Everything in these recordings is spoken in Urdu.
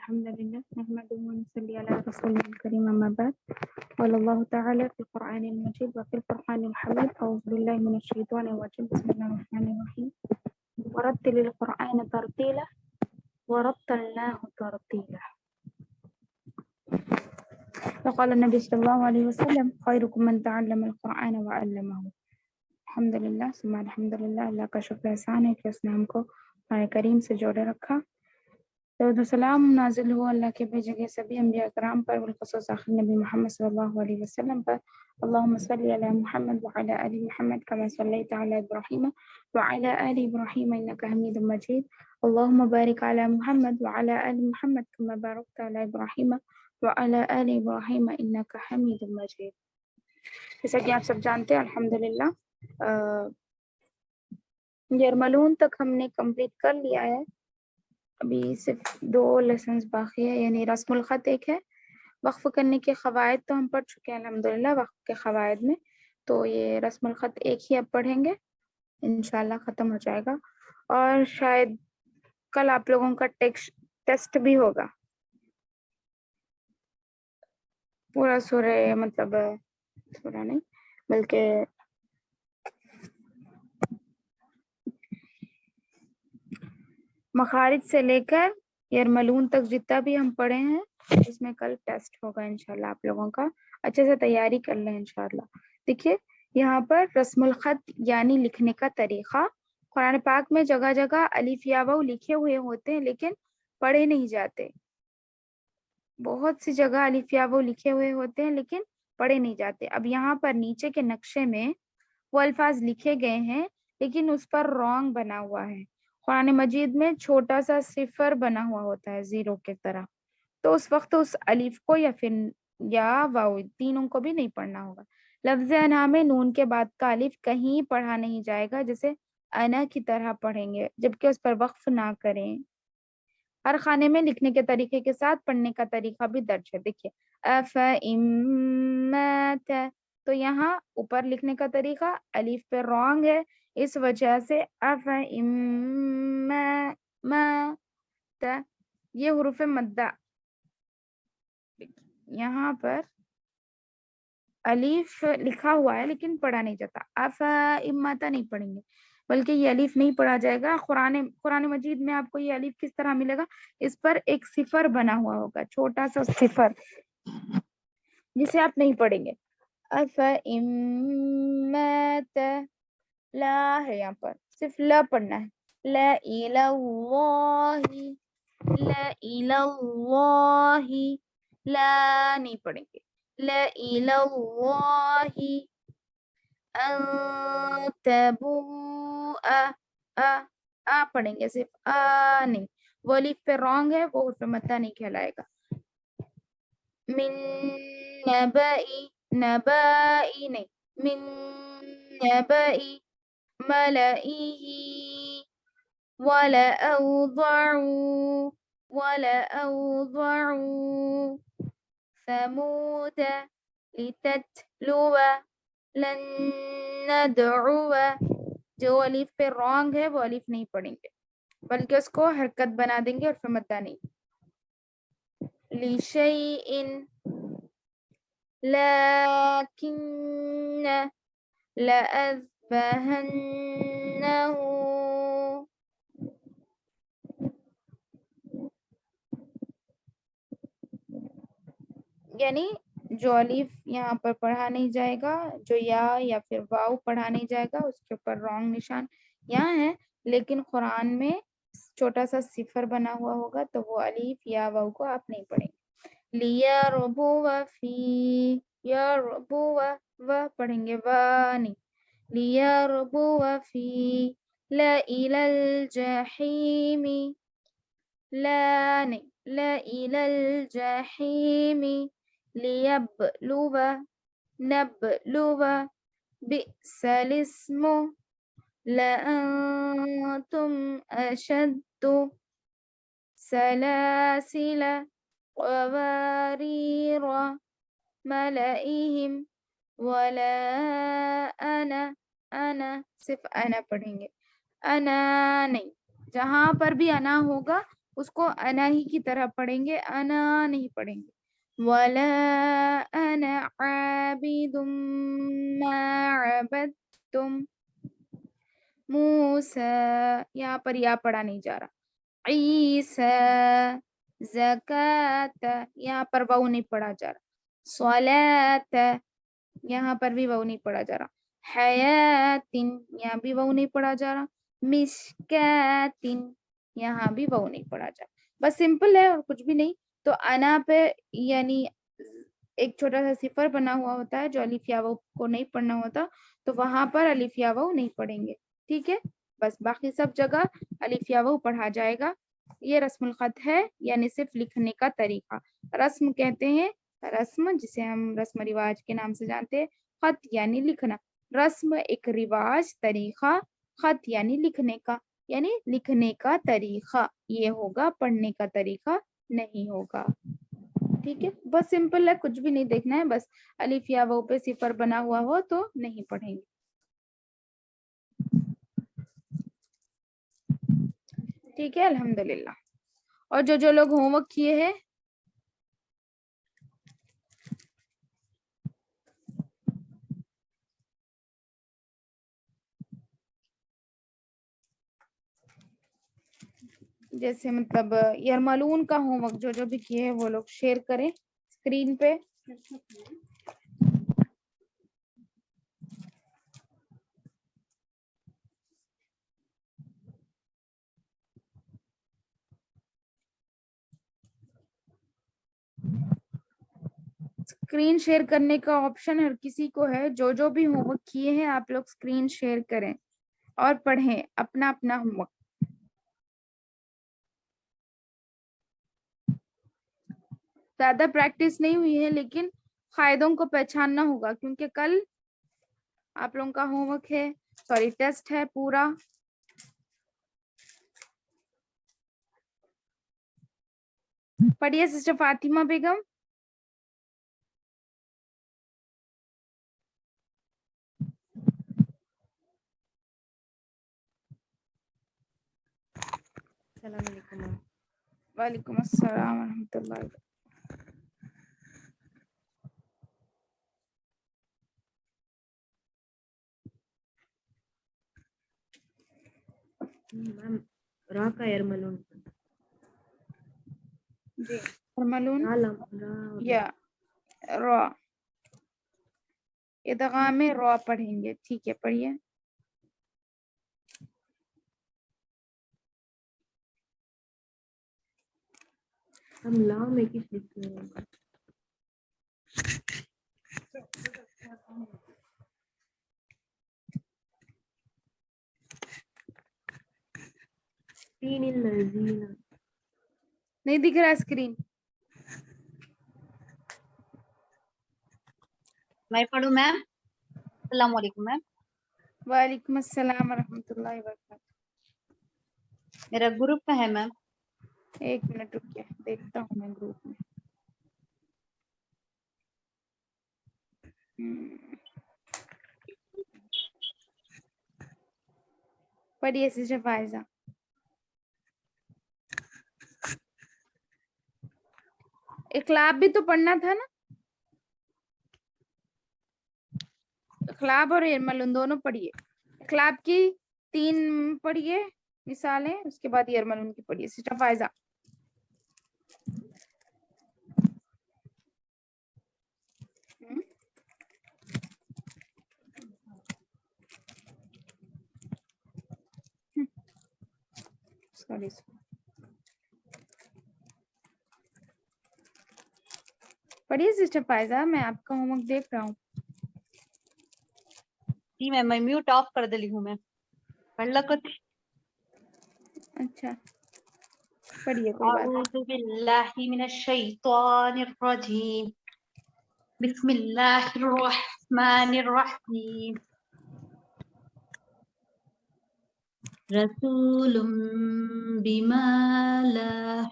الحمد لله نحمده ونصلي على رسوله الكريم أما بعد. قال الله تعالى في القرآن المجيد وفي القرآن الحميد أعوذ بالله من الشيطان الرجيم بسم الله الرحمن الرحيم ورتل القرآن ترتيلا ورتلناه ترتيلا. فقال النبي صلى الله عليه وسلم خيركم من تعلم القرآن وعلمه. الحمد لله ثم الحمد لله. اللہ کا شکر احسان ہے کہ اس نے ہم کو قرآن کریم سے جوڑے رکھا. درود و سلام نازل ہو اللہ کے بھیجے گئے سبھی انبیاء کرام پر بالخصوص آخر نبی محمد صلی اللہ علیہ وسلم پر. اللهم صل على محمد وعلى آل محمد كما صليت على إبراهيم وعلى آل إبراهيم إنك حميد مجيد. اللهم بارك على محمد وعلى آل محمد كما باركت على إبراهيم وعلى آل إبراهيم إنك حميد مجيد. جیسا کہ آپ سب جانتے ہیں الحمدللہ یرملون تک ہم نے کمپلیٹ کر لیا ہے. ابھی صرف 2 لیسنز باقی ہے، یعنی رسم الخط ایک ہے. وقف کرنے کے قواعد تو ہم پڑھ چکے ہیں الحمدللہ وقف کے قواعد میں، تو یہ رسم الخط ایک ہی اب پڑھیں گے انشاءاللہ ختم ہو جائے گا. اور شاید کل آپ لوگوں کا ٹیسٹ بھی ہوگا. پورا سورہ مطلب سورہ نہیں بلکہ مخارج سے لے کر یرملون تک جتنا بھی ہم پڑھے ہیں اس میں کل ٹیسٹ ہوگا انشاءاللہ. آپ لوگوں کا اچھے سے تیاری کر لیں انشاءاللہ. دیکھیے یہاں پر رسم الخط یعنی لکھنے کا طریقہ. قرآن پاک میں جگہ جگہ الف یا واو لکھے ہوئے ہوتے ہیں لیکن پڑھے نہیں جاتے. بہت سی جگہ الف یا واو لکھے ہوئے ہوتے ہیں لیکن پڑھے نہیں جاتے. اب یہاں پر نیچے کے نقشے میں وہ الفاظ لکھے گئے ہیں لیکن اس پر رونگ بنا ہوا ہے. قرآن مجید میں چھوٹا سا صفر بنا ہوا ہوتا ہے زیرو کے طرح، تو اس وقت اس الف کو یا پھر یا واو تینوں کو بھی نہیں پڑھنا ہوگا. لفظ انا میں نون کے بعد کا الف کہیں پڑھا نہیں جائے گا جیسے انا کی طرح پڑھیں گے، جبکہ اس پر وقف نہ کریں. ہر خانے میں لکھنے کے طریقے کے ساتھ پڑھنے کا طریقہ بھی درج ہے. دیکھیے افئمت، تو یہاں اوپر لکھنے کا طریقہ الف پہ رونگ ہے، اس وجہ سے افئمت یہ حروف مدہ. یہاں پر الف لکھا ہوا ہے لیکن پڑھا نہیں جاتا. افئمت نہیں پڑھیں گے بلکہ یہ الف نہیں پڑھا جائے گا. قرآن مجید میں آپ کو یہ الف کس طرح ملے گا؟ اس پر ایک صفر بنا ہوا ہوگا، چھوٹا سا صفر جسے آپ نہیں پڑھیں گے. افئمت لا ہے، یہاں پر صرف لا پڑھنا ہے. لا الہ لا الہ لا نہیں پڑھیں گے. لا الہ ان تبوء پڑھیں گے صرف نہیں. وہ الف پہ رونگ ہے، وہ حرف مدہ نہیں کہلائے گا. من نبائی نہیں، من نبائی ملئه وَلَأَوْضَعُوا ثَمُودَ لِتَتْلُوَ لَن نَّدْعُوَ. جو الف پہ رونگ ہے وہ الف نہیں پڑھیں گے بلکہ اس کو حرکت بنا دیں گے اور مدہ نہیں. لِشَيْءٍ لَكِنَّ لَأَذْبَحَنَّهُ، یعنی جو الف یہاں پر پڑھا نہیں جائے گا، جو یا پھر واو پڑھا نہیں جائے گا، اس کے اوپر رونگ نشان یہاں ہے لیکن قرآن میں چھوٹا سا صفر بنا ہوا ہوگا تو وہ الف یا واو کو آپ نہیں پڑھیں گے. لِيَرْبُوَ فِي يَرْبُوَ و پڑھیں گے و نہیں. لِيَرْبُوَ فِي لَا إِلَى الْجَحِيمِ لا نہیں. لا إِلَى الْجَحِيمِ لِيَبْلُوَ نَبْلُوَ بِئْسَ الْإِسْمُ لَأَنْتُمْ أَشَدُّ سَلَاسِلَ قَوَارِيرَ مَلَئِهِمْ وَلَا أَنَا صرف انا پڑھیں گے. انا نہیں، جہاں پر بھی انا ہوگا اس کو انا ہی کی طرح پڑھیں گے, انا نہیں پڑھیں گے. وَلَا أَنَا عَابِدٌ مَا عَبَدتُّمْ. موسیٰ, یہاں پر یا پڑھا نہیں جا رہا. عیسیٰ, زکاة, یہاں پر واو نہیں پڑھا جا رہا. صلاة, یہاں پر بھی واو نہیں پڑھا جا رہا. حیات, یہاں بھی واو نہیں پڑھا جا رہا. مشکات, یہاں بھی واو نہیں پڑھا جا رہا. بس سمپل ہے اور کچھ بھی نہیں. تو انا پہ یعنی ایک چھوٹا سا صفر بنا ہوا ہوتا ہے جو الف یا واو کو نہیں پڑھنا ہوتا, تو وہاں پر الف یا واو نہیں پڑھیں گے. ٹھیک ہے, بس باقی سب جگہ الف یا واو پڑھا جائے گا. یہ رسم الخط ہے, یعنی صرف لکھنے کا طریقہ. رسم کہتے ہیں رسم, جسے ہم رسم رواج کے نام سے جانتے ہیں. خط یعنی لکھنا. رسم ایک رواج, طریقہ. خط یعنی لکھنے کا, یعنی لکھنے کا طریقہ. یہ ہوگا, پڑھنے کا طریقہ نہیں ہوگا. ٹھیک ہے, بس سمپل ہے, کچھ بھی نہیں دیکھنا ہے. بس الف یا واو پہ صفر بنا ہوا ہو تو نہیں پڑھیں گے. ٹھیک ہے, الحمدللہ. اور جو لوگ ہوم ورک کیے ہیں, جیسے مطلب یرملون کا ہوم ورک جو بھی کیے ہیں وہ لوگ شیئر کریں اسکرین پہ. اسکرین شیئر کرنے کا آپشن ہر کسی کو ہے. جو بھی ہوم ورک کیے ہیں آپ لوگ اسکرین شیئر کریں اور پڑھیں اپنا اپنا ہوم ورک. زیادہ پریکٹس نہیں ہوئی ہے لیکن قاعدوں کو پہچاننا ہوگا, کیونکہ کل آپ لوگوں کا ہوم ورک ہے, سوری ٹیسٹ ہے پورا. پڑھیے سسٹر فاطمہ بیگم. السلام علیکم میم. وعلیکم السلام ورحمۃ اللہ وبرکاتہ. میم را کا یرملون, جی یرملون را یا را, ادغام را پڑھیں گے. ٹھیک ہے, پڑھیے. ہم لا میں کس لکھتے ہیں؟ تین الذین, نہیں دکھ رہا اسکرین. میں پڑھوں میم. السلام علیکم میم. وعلیکم السلام ورحمۃ اللہ وبرکاتہ. میرا گروپ میں ہے میم. ایک منٹ رکیے, دیکھتا ہوں میں گروپ میں. پڑھیے سسٹر فائزہ. اخلاق بھی تو پڑھنا تھا نا, اخلاق اور یرملون دونوں پڑھیے. اخلاق کی 3 پڑھیے مثالیں, اس کے بعد یرملون کی پڑھیے. سسٹر فائزہ. سوری, پڑھیے سسٹر فائزہ, میں آپ کا ہوم ورک دیکھ رہا ہوں. جی میم, میں میوٹ آف کر دلی ہوں. میں پڑھ لو کچھ. اچھا پڑھیے, کوئی بات. اعوذ باللہ من الشیطان الرجیم. بسم اللہ الرحمن الرحیم. رسول بما لا,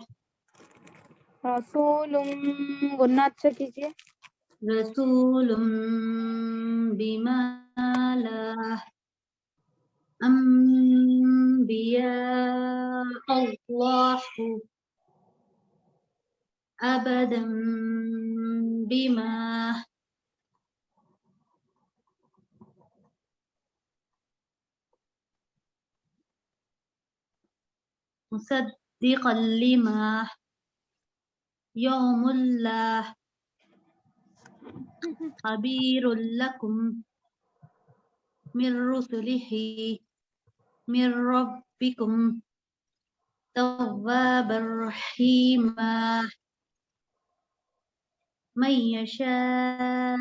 رسول غنہ اچھا کیجیے. رسول بما لا انبیاء اللہ أبدا بما مصدقا لما يوم الله خبير لكم من رسله من ربكم توابا رحيما من يشاء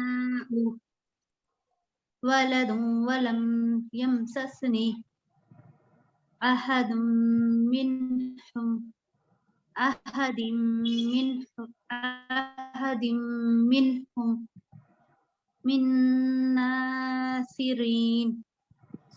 ولد ولم يمسسني أحد منهم أحد منهم من ناصرين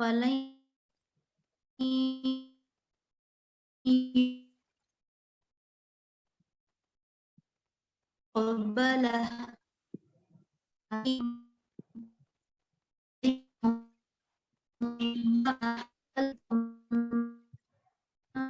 فلن يقبله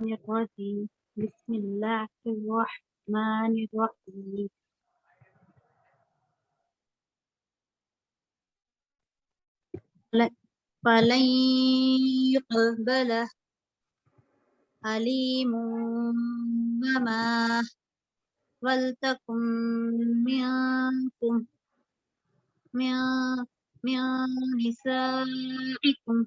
بسم الله الرحمن الرحيم فلن يقبله عليم وما ولتكن منكم من نسائكم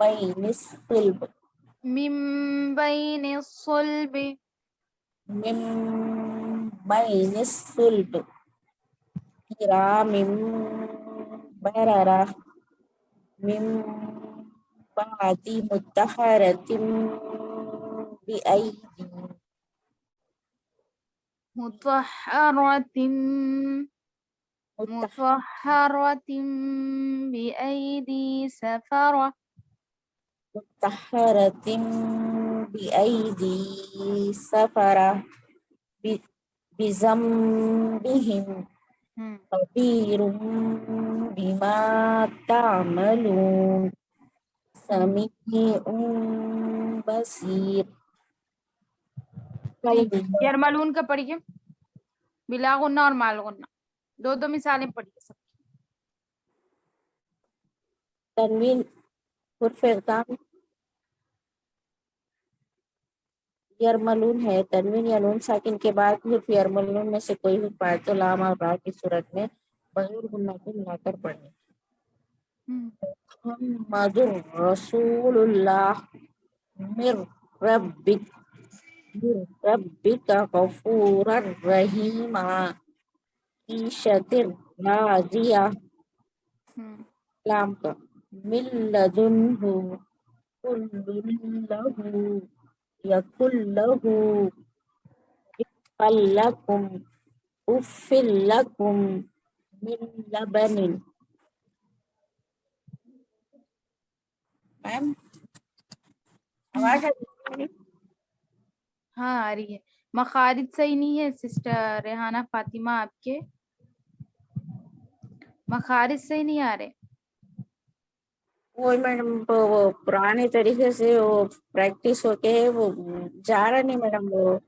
بین الصلب من بین الصلب من بین الصلب کرام بررہ من بعد مطہرۃ بأیدی مطہرۃ مطہرۃ بأیدی سفرہ مطہرۃ بأیدی سفرہ بذنبہم خبیر بما تعملون سمیع بصیر. یرملون کا پڑھیے بلا غنہ اور مال غنہ، دو دو مثالیں پڑھیے سب کی. تنوین حرف اقدام یرملون ہے. تنوین یا نون ساکن کے بعد حرف یرملون میں سے کوئی حرف آئے تو لام اور را کی صورت میں بغیر غنہ کو ملا کر پڑھیں. محمد رسول اللہ من ربک غفورا رحیما عیشت راضیہ لام کا من لدنہ کل لہو یکل لہو لکم اف لکم من لبن. میم آواز آ رہی ہے؟ ہاں آ رہی ہے. مخارج صحیح نہیں ہے سسٹر ریحانہ فاطمہ، آپ کے مخارج صحیح نہیں آ رہے. وہی میڈم وہ پرانے طریقے سے وہ پریکٹس ہو کے وہ جا رہا نہیں میڈم. وہ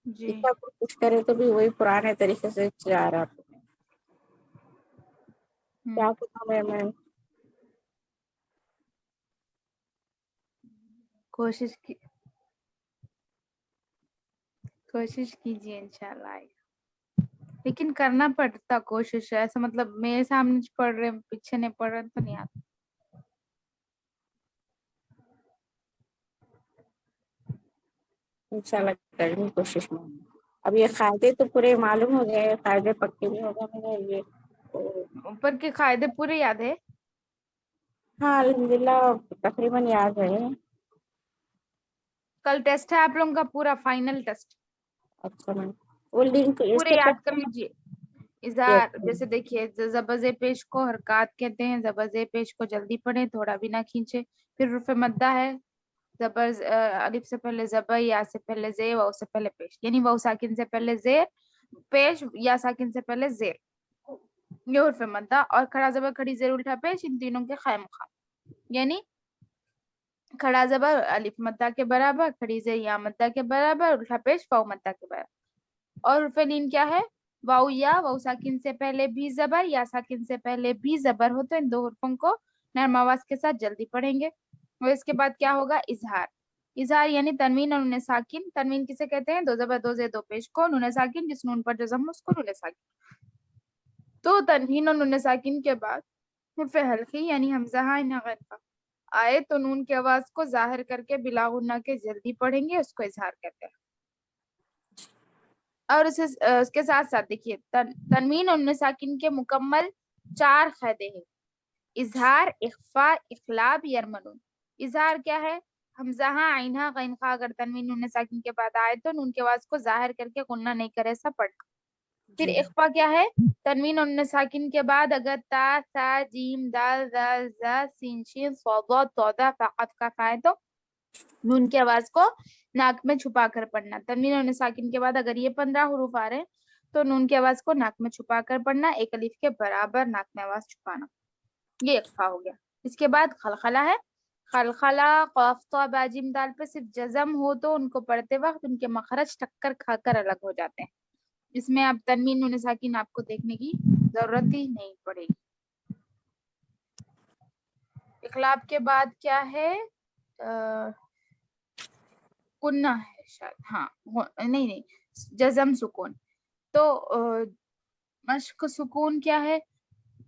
جی جتنا کچھ کرے تو بھی وہی پرانے طریقے سے جا رہا. کیا کرنا ہے میم؟ کوشش کیجیے انشاءاللہ آئے گا، لیکن کرنا پڑتا کوشش. ایسا مطلب میرے سامنے پڑھ رہے پیچھے نہیں پڑھ رہے تو نہیں آتا. انشاءاللہ کریں گے کوشش میں. اب یہ قاعدے تو پورے معلوم ہو گئے، قاعدے پکے نہیں ہو گئے میرے یہ. اوپر کے قاعدے پورے یاد ہے. ہاں الحمدللہ تقریباً یاد ہے. کل ٹیسٹ ہے آپ لوگوں کا پورا فائنل ٹیسٹ، اچھا میم وہ لنک اس پورے کے یاد کر ساتھ لیجیے. اظہار جیسے دیکھیے زبر زیر پیش کو حرکات کہتے ہیں. زبر زیر پیش کو جلدی پڑھیں، تھوڑا بھی نہ کھینچے. پھر حرف مدہ ہے، زبر الف سے پہلے زبر، یا سے پہلے زیر، واو سے پہلے پیش، یعنی واو ساکن سے پہلے زیر پیش، یا ساکن سے پہلے زیر، یہ حرف مدہ. اور کھڑا زبر کھڑی زیر الٹا پیش، ان تینوں کے خائم خواہ، یعنی کھڑا زبر الف مدہ کے برابر، کھڑی زیر یا مدہ کے برابر، الٹا پیش واو مدہ کے برابر. اور حرف لین کیا ہے؟ واو یا واو ساکن سے پہلے بھی زبر، یا ساکن سے پہلے بھی زبر ہو تو ان دو حرفوں کو نرم آواز کے ساتھ جلدی پڑھیں گے. اور اس کے بعد کیا ہوگا؟ اظہار. اظہار یعنی تنوین اور نون ساکن. تنوین کسے کہتے ہیں؟ دو زبر دو زیر دو پیش کو. نون ساکن جس نون پر جزم ہو اس کو نون ساکن. تو تنوین اور نون ساکن کے بعد حرف حلقی یعنی حمزہ غین قاف آئے تو نون کی آواز کو ظاہر کر کے بلا غنہ کے جلدی پڑھیں گے، اس کو اظہار کہتے ہیں. اور اس کے ساتھ ساتھ دیکھیے تنوین اور نون ساکن کے مکمل 4 قاعدے ہیں: اظہار، اخفاء، اقلاب، یرملون. اظہار کیا ہے؟ حمزہ عین غین خا اگر تنوین نون ساکن کے بعد آئے تو نون کی آواز کو ظاہر کر کے غنہ نہیں کرے ایسا پڑھنا. پھر اخفاء کیا ہے؟ تنوین اور نون ساکن کے بعد اگر تا، ثا، جیم، دال، ذال، ذا، سین، شین، صاد، ضاد، طا، قاف کا آئے تو نون کی آواز کو ناک میں چھپا کر پڑھنا. تنوین اور نون ساکن کے بعد اگر یہ 15 حروف آ رہے ہیں تو نون کی آواز کو ناک میں چھپا کر پڑھنا، ایک الف کے برابر ناک میں آواز چھپانا. یہ اخفاء ہو گیا. اس کے بعد خلخلہ ہے. خلخلہ قاف طا با جیم دال پہ صرف جزم ہو تو ان کو پڑھتے وقت ان کے مخرج ٹکر کھا کر الگ ہو جاتے ہیں. اس میں اب تنوین نون ساکن آپ کو دیکھنے کی ضرورت ہی نہیں پڑے گی. اقلاب کے بعد کیا ہے؟ کنہ ہے شاید، ہاں نہیں جزم سکون. تو مشق سکون کیا ہے؟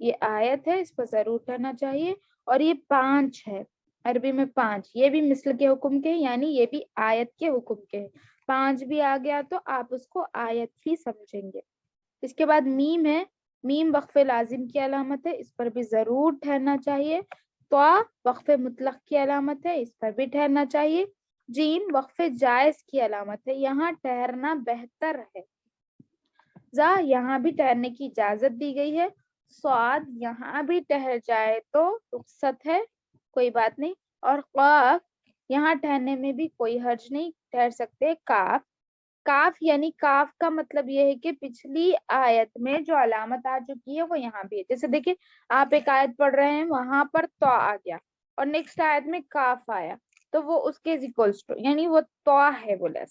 یہ آیت ہے، اس پر ضرور ٹھہرنا چاہیے. اور یہ 5 ہے، عربی میں 5، یہ بھی مثل کے حکم کے، یعنی یہ بھی آیت کے حکم کے. 5 بھی آ گیا تو آپ اس کو آیت ہی سمجھیں گے. اس کے بعد میم ہے، میم وقف لازم کی علامت ہے، اس پر بھی ضرور ٹھہرنا چاہیے. تو وقف مطلق کی علامت ہے، اس پر بھی ٹھہرنا چاہیے. جیم وقف جائز کی علامت ہے، یہاں ٹھہرنا بہتر ہے. زا یہاں بھی ٹھہرنے کی اجازت دی گئی ہے. صاد یہاں بھی ٹھہر جائے تو رخصت ہے، کوئی بات نہیں. اور قاف یہاں ٹھہرنے میں بھی کوئی حرج نہیں، ٹھہر سکتے. کاف، کاف یعنی کاف کا مطلب یہ ہے کہ پچھلی آیت میں جو علامت آ چکی ہے وہ یہاں بھی ہے. جیسے دیکھیں آپ ایک آیت پڑھ رہے ہیں، وہاں پر تو آ گیا اور نیکسٹ آیت میں کاف آیا، تو وہ اس کے equals to، یعنی وہ تو ہے. بولے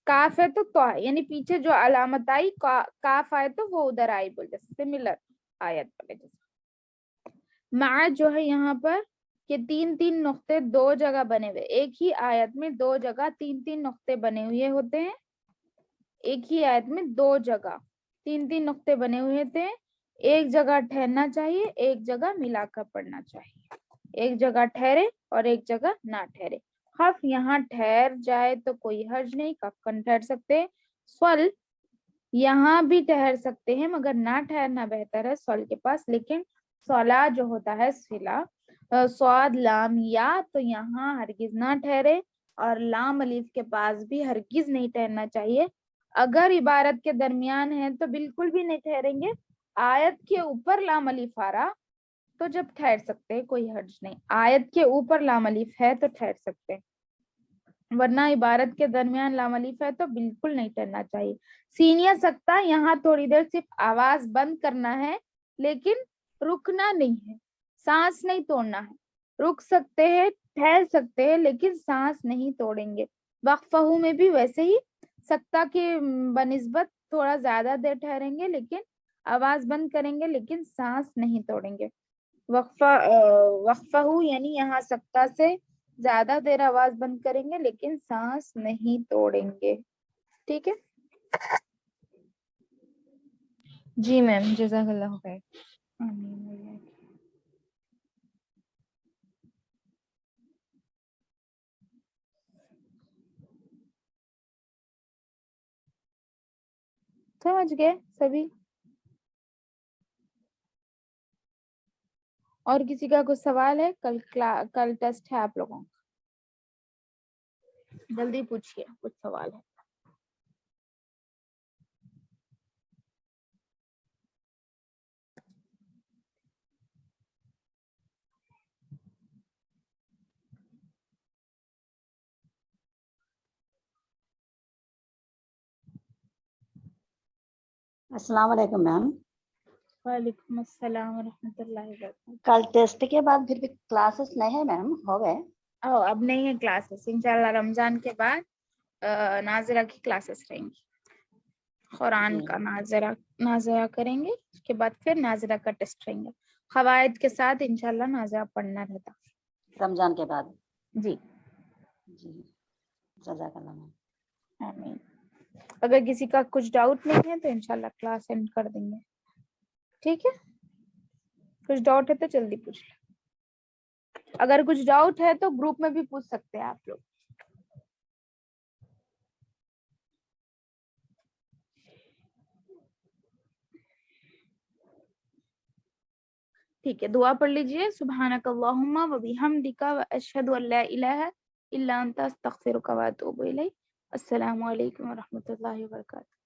کاف ہے تو تو ہے، یعنی پیچھے جو علامت آئی کاف آئے تو وہ ادھر آئی. بولتے سملر آیت پڑھے. جیسے مع جو ہے یہاں پر کہ 3 نقطے 2 جگہ بنے ہوئے، ایک ہی آیت میں 2 جگہ 3 نقطے بنے ہوئے ہوتے ہیں. ایک ہی آیت میں 2 جگہ 3 نقطے بنے ہوئے تھے. ایک جگہ ٹھہرنا چاہیے، ایک جگہ ملا کر پڑھنا چاہیے. ایک جگہ ٹھہرے اور ایک جگہ نہ ٹھہرے. خف یہاں ٹھہر جائے تو کوئی حرج نہیں، کفن ٹھہر سکتے. سول یہاں بھی ٹھہر سکتے ہیں مگر نہ ٹھہرنا بہتر ہے سول کے پاس. لیکن صلا جو ہوتا ہے صلہ، صاد لام یا، تو یہاں ہرگز نہ ٹھہرے اور لام الف کے پاس بھی ہرگز نہیں ٹھہرنا چاہیے. اگر عبارت کے درمیان ہے تو بالکل بھی نہیں ٹھہریں گے. آیت کے اوپر لام الف آ رہا تو جب ٹھہر سکتے، کوئی حرج نہیں. آیت کے اوپر لام الف ہے تو ٹھہر سکتے، ورنہ عبارت کے درمیان لام الف ہے تو بالکل نہیں ٹھہرنا چاہیے. سینیا سکتا یہاں تھوڑی دیر صرف آواز بند کرنا ہے، لیکن رکنا نہیں ہے، سانس نہیں توڑنا ہے. رک سکتے ہیں، ٹھہر سکتے ہیں، لیکن سانس نہیں توڑیں گے. وقفہ میں بھی ویسے ہی سکتا کے بنسبت تھوڑا زیادہ دیر ٹھہریں گے، لیکن آواز بند کریں گے، لیکن سانس نہیں توڑیں گے. وقفہ یعنی یہاں سکتا سے زیادہ دیر آواز بند کریں گے، لیکن سانس نہیں توڑیں گے. ٹھیک ہے جی میم، جزاک اللہ خیر. آمین. سمجھ گئے سبھی؟ اور کسی کا کوئی سوال ہے؟ کل ٹیسٹ ہے آپ لوگوں کا، جلدی پوچھیے، کچھ سوال ہے. السلام علیکم میم. وعلیکم السلام ورحمۃ اللہ وبرکاتہ. کل ٹیسٹ کے بعد پھر بھی کلاسز نہیں ہے میم، ہو گئے؟ اب نہیں ہے کلاسز، انشاءاللہ رمضان کے بعد ناظرہ کی کلاسز رہیں گی. قرآن کا ناظرہ کریں گے، اس کے بعد پھر ناظرہ کا ٹیسٹ رہیں گا. قواعد کے ساتھ انشاءاللہ ناظرہ پڑھنا رہتا. رمضان کے بعد. جی جی جزاک اللہ میم. آمین. اگر کسی کا کچھ ڈاؤٹ نہیں ہے تو انشاءاللہ کلاس اینڈ کر دیں گے. ٹھیک ہے، کچھ ڈاؤٹ ہے تو جلدی پوچھ لیں. اگر کچھ ڈاؤٹ ہے تو گروپ میں بھی پوچھ سکتے ہیں آپ لوگ. ٹھیک ہے، دعا پڑھ لیجئے. سبحانک اللہم و بحمدک و اشہد ان لا الہ الا انت استغفرک و اتوب الیک. السلام علیکم و رحمۃ اللہ وبرکاتہ.